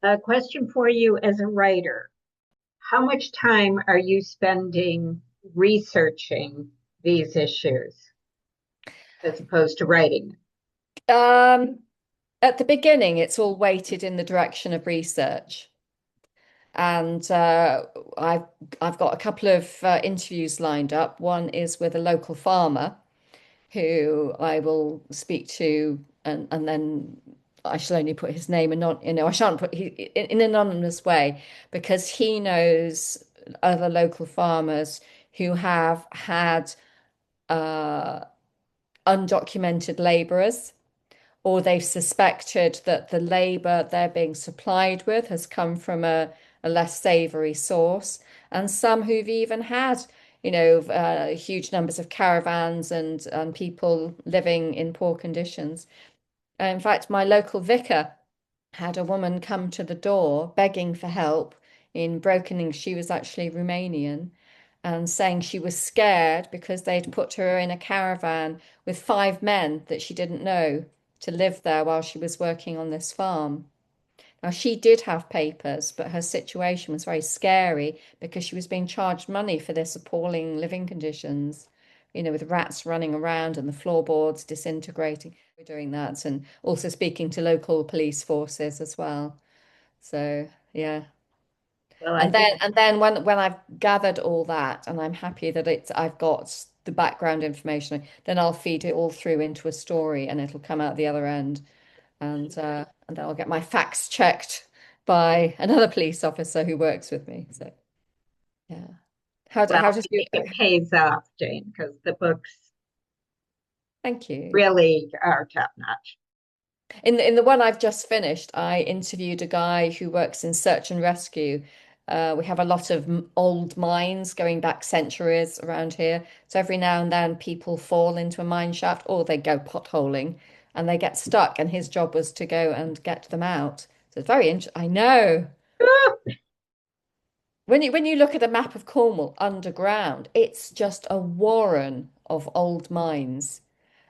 A question for you as a writer. How much time are you spending researching these issues as opposed to writing? Um, at the beginning, it's all weighted in the direction of research, and I've I've got a couple of interviews lined up. One is with a local farmer who I will speak to, and then I shall only put his name and not, I shan't put in an anonymous way because he knows other local farmers who have had uh, undocumented labourers, or they've suspected that the labour they're being supplied with has come from a less savoury source, and some who've even had, huge numbers of caravans and people living in poor conditions. In fact, my local vicar had a woman come to the door begging for help in broken English. She was actually Romanian and saying she was scared because they'd put her in a caravan with five men that she didn't know to live there while she was working on this farm. Now, she did have papers, but her situation was very scary because she was being charged money for this appalling living conditions, with rats running around and the floorboards disintegrating. We're doing that and also speaking to local police forces as well. So, yeah. Well, I And think, then when I've gathered all that and I'm happy that I've got the background information, then I'll feed it all through into a story and it'll come out the other end, and then I'll get my facts checked by another police officer who works with me. So yeah. well, How does I you think it pays off, Jane, because the books thank you. really are top notch. In the one I've just finished, I interviewed a guy who works in search and rescue. We have a lot of old mines going back centuries around here. So every now and then people fall into a mine shaft or they go potholing and they get stuck. And his job was to go and get them out. So it's very interesting. I know. When you look at a map of Cornwall underground, it's just a warren of old mines.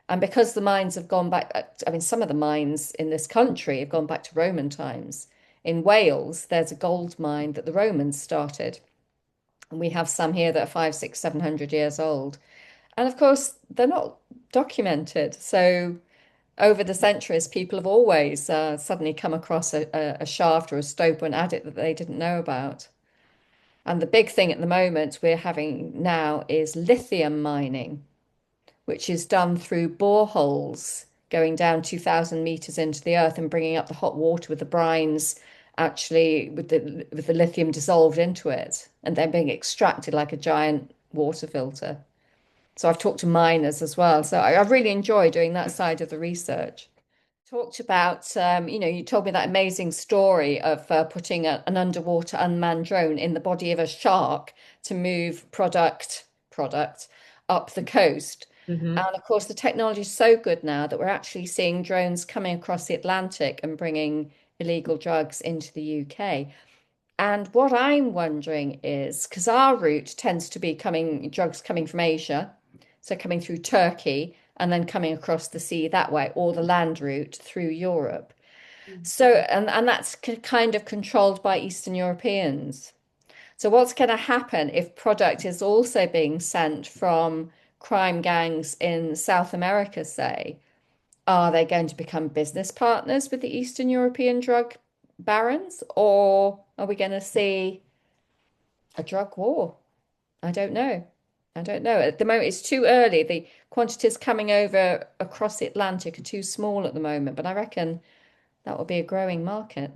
And because the mines have gone back, I mean, some of the mines in this country have gone back to Roman times. In Wales, there's a gold mine that the Romans started. And we have some here that are five, six, 700 years old. And of course, they're not documented. So over the centuries, people have always suddenly come across a shaft or a stope or an adit that they didn't know about. And the big thing at the moment we're having now is lithium mining, which is done through boreholes going down 2,000 meters into the earth and bringing up the hot water with the brines actually with the lithium dissolved into it and then being extracted like a giant water filter. So I've talked to miners as well. So I really enjoy doing that side of the research. Talked about, you told me that amazing story of putting an underwater unmanned drone in the body of a shark to move product up the coast. Hmm. And of course, the technology is so good now that we're actually seeing drones coming across the Atlantic and bringing illegal drugs into the UK. And what I'm wondering is, because our route tends to be drugs coming from Asia, so coming through Turkey and then coming across the sea that way, or the land route through Europe. So, and that's kind of controlled by Eastern Europeans. So what's going to happen if product is also being sent from crime gangs in South America, say? Are they going to become business partners with the Eastern European drug barons, or are we going to see a drug war? I don't know. I don't know. At the moment, it's too early. The quantities coming over across the Atlantic are too small at the moment, but I reckon that will be a growing market.